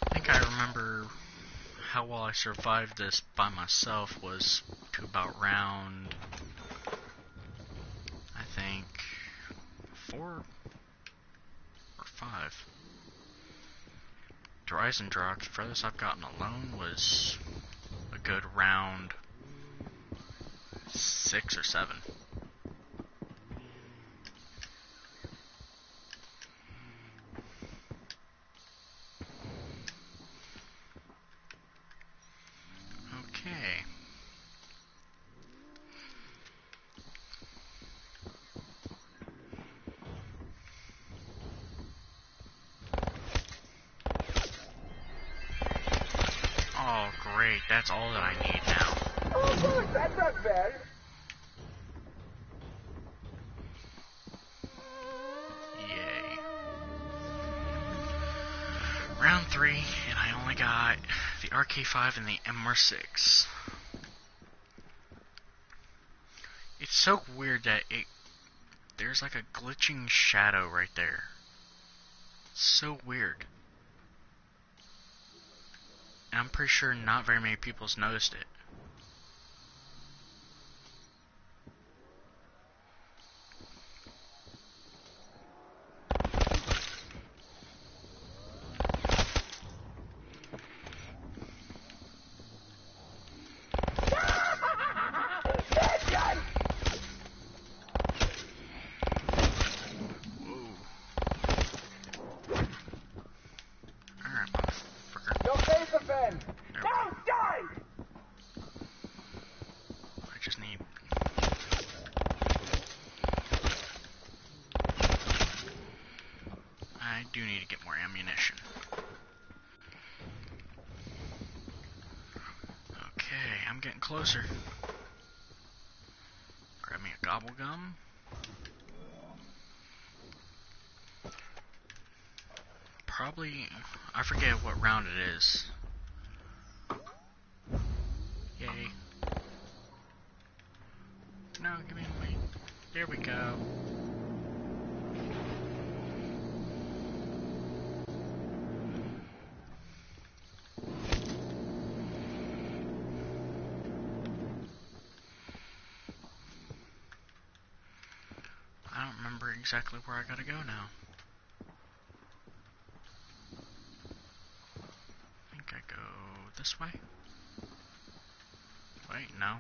I think I remember how well I survived this by myself was to about round, I think, 4 or 5. The Rise and Draw, furthest I've gotten alone was a good round 6 or 7. Okay. Oh, great. That's all that I need now. Oh, good. That's not bad. Yay. Round 3, and I only got the RK5 and the MR6. It's so weird that there's like a glitching shadow right there. So weird. And I'm pretty sure not very many people's noticed it. I do need to get more ammunition. Okay, I'm getting closer. Grab me a gobble gum. Probably, I forget what round it is. Yay. No, give me a wait. There we go. I don't remember exactly where I gotta go now. I think I go this way? Wait, no.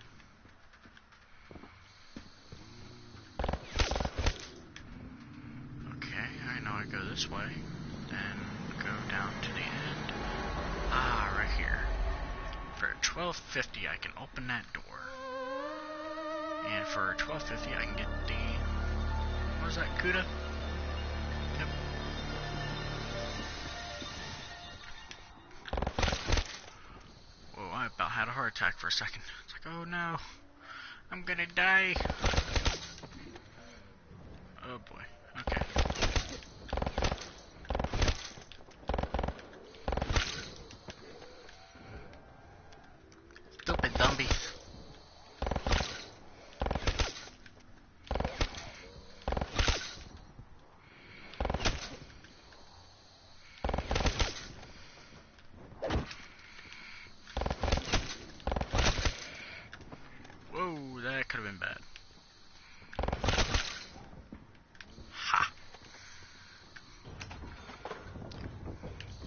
Okay, I know I go this way. Then go down to the end. Ah, right here. For $12.50 I can open that door. And for $12.50 I can get the... What was that, Cuda? Yep. Whoa, I about had a heart attack for a second. It's like, oh no, I'm gonna die. Oh boy, okay. Stupid zombies. Whoa, that could have been bad. Ha.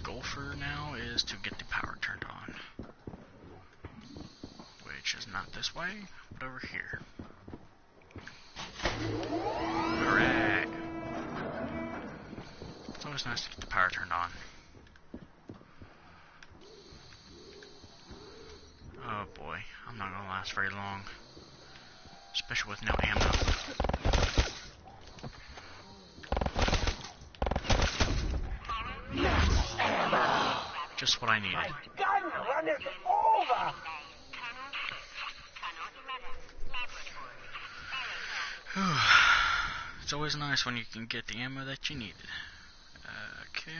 Goal for now is to get the power turned on. Which is not this way, but over here. Alright. It's always nice to get the power turned on. Oh boy, I'm not gonna last very long. Especially with no ammo. Just what I needed. My gun runneth over! It's always nice when you can get the ammo that you needed. Okay.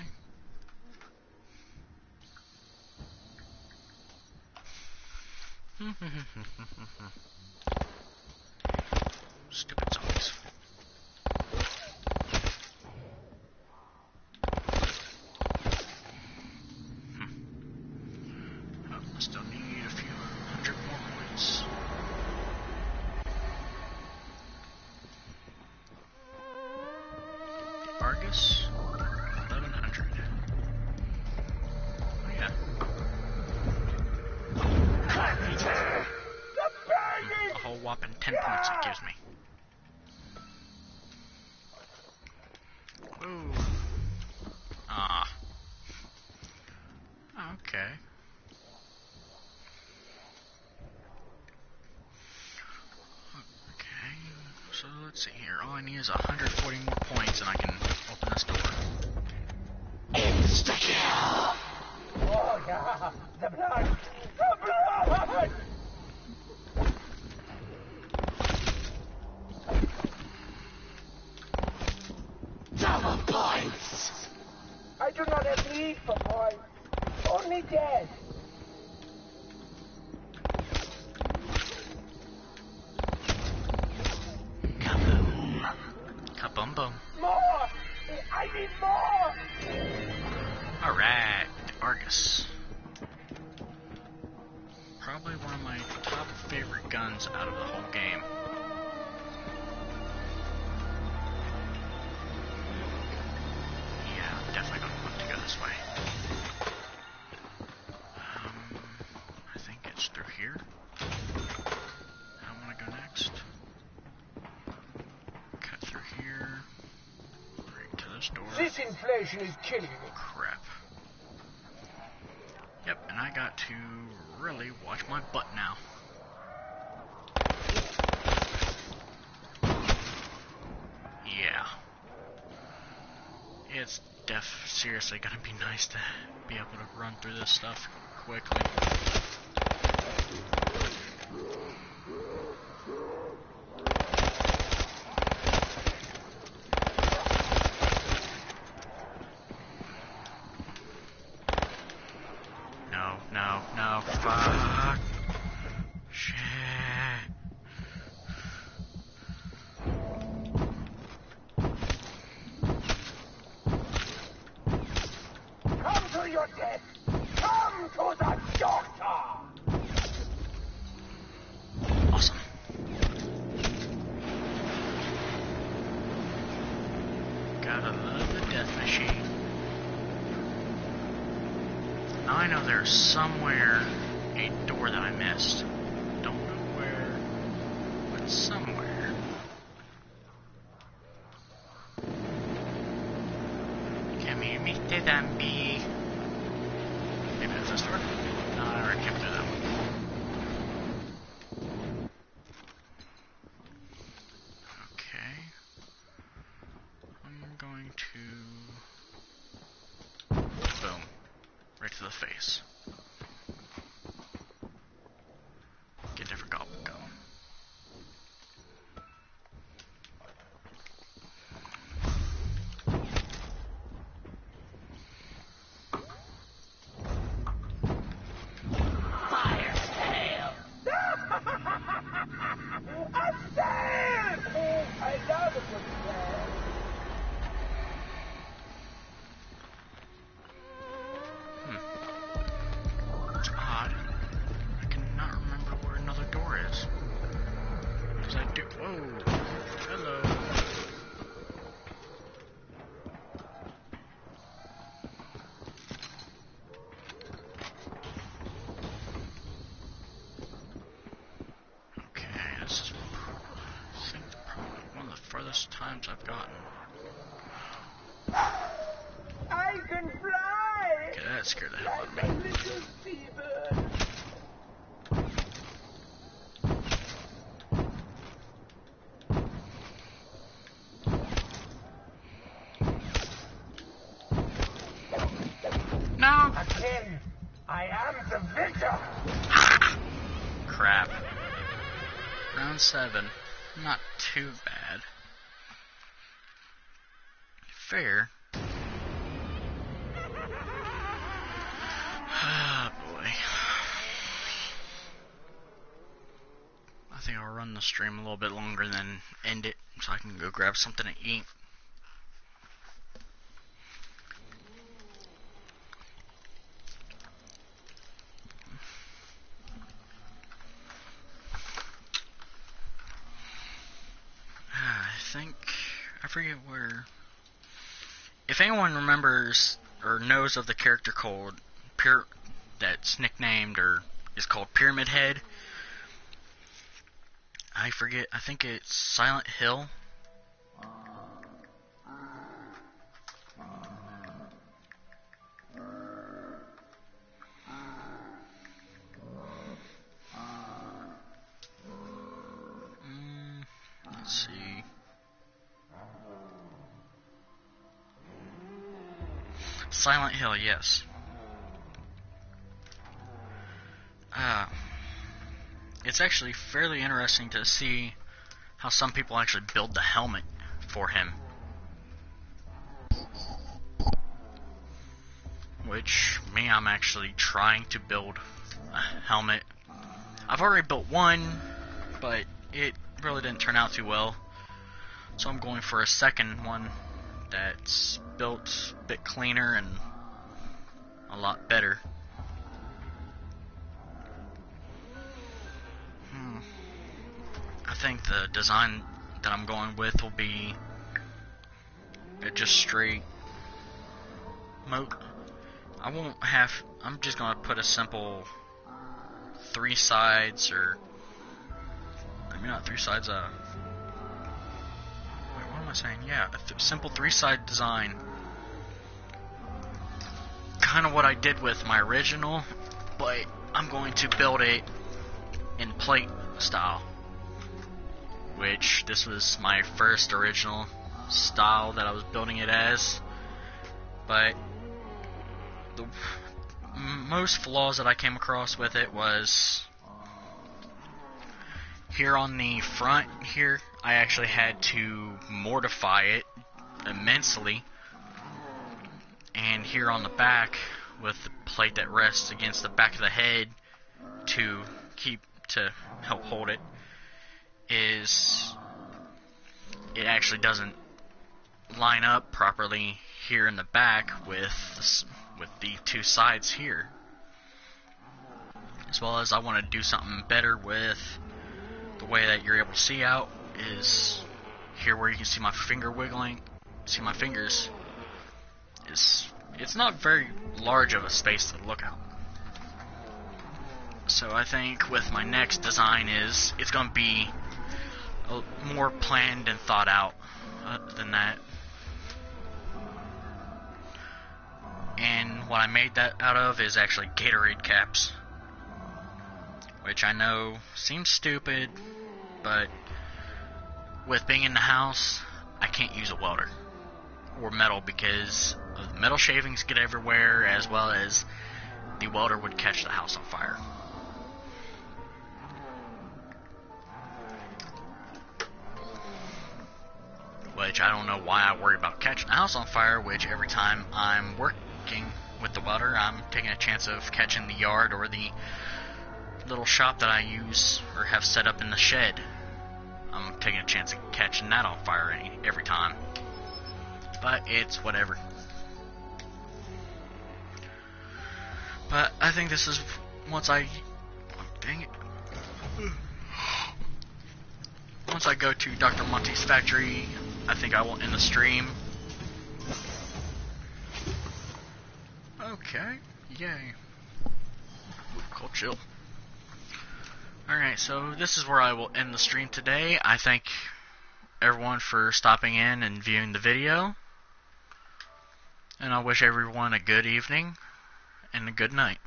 Stupid zombies. Oh, I still need a few hundred more points. Argus, 1100. Oh yeah. A whole whopping 10 points it gives me. Ooh. Ah. Okay. Okay, so let's see here. All I need is 140 more points and I can open this door. Insta-kill! Oh yeah, the blood! The blood! Double points! I do not have need for points, only death. Kaboom. Kaboom boom. More! I need more! Alright, Argus. Probably one of my top favorite guns out of the whole game. Yeah, I'm definitely going to want to go this way. I think it's through here. I want to go next. Cut through here. Right to this door. This inflation is killing me. Crap. Yep, and I got to really watch my butt now. Yeah. It's seriously gonna be nice to be able to run through this stuff quickly. No, fuck. Shit. to the doctor! Awesome. Gotta love the death machine. Now I know there's somewhere a door that I missed. Don't know where, but somewhere. Come here, Mr. Zombie. Maybe that's this door? No, I already came through that one. Okay. I'm going to... Boom. Right to the face. Get a different gobble gum. Fire sale! A sale! I love it when you sale. It's odd. I cannot remember where another door is. Because I do. Whoa! Hello. Okay, this is. I think probably one of the furthest times I've gotten. I can fly! Okay, that scared the hell out of Like a me. little seabird. No! Again, I am the victor! Crap. Round 7. Not too bad. Fair. Ah, boy. I think I'll run the stream a little bit longer than end it so I can go grab something to eat. I forget where. If anyone remembers or knows of the character called that's nicknamed or is called Pyramid Head, I forget. I think it's Silent Hill. Let's see. Silent Hill, yes. It's actually fairly interesting to see how some people actually build the helmet for him. Which, me, I'm actually trying to build a helmet. I've already built one, but it really didn't turn out too well. So I'm going for a second one that's built a bit cleaner and a lot better. I think the design that I'm going with will be just straight I'm just gonna put a simple 3 sides, or maybe not 3 sides, wait, what am I saying? Yeah, a simple 3-side design. Kind of what I did with my original, but I'm going to build it in plate style. Which, this was my first original style that I was building it as. But the most flaws that I came across with it was here on the front here, I actually had to mortify it immensely. And here on the back, with the plate that rests against the back of the head to help hold it, it actually doesn't line up properly here in the back with the 2 sides here. as well as I want to do something better with the way that you're able to see out. Is here where you can see my finger wiggling, see my fingers. It's not very large of a space to look out. So I think with my next design it's going to be more planned and thought out than that. And what I made that out of is actually Gatorade caps, which I know seems stupid, but with being in the house, I can't use a welder or metal because metal shavings get everywhere, as well as the welder would catch the house on fire. Which I don't know why I worry about catching the house on fire, which every time I'm working with the welder, I'm taking a chance of catching the yard or the little shop that I use or have set up in the shed. I'm taking a chance of catching that on fire every time. But it's whatever. But I think this is once I go to Dr. Monty's factory, I think I will end the stream. Okay, yay. Cool, chill. Alright, so this is where I will end the stream today. I thank everyone for stopping in and viewing the video. And I wish everyone a good evening and a good night.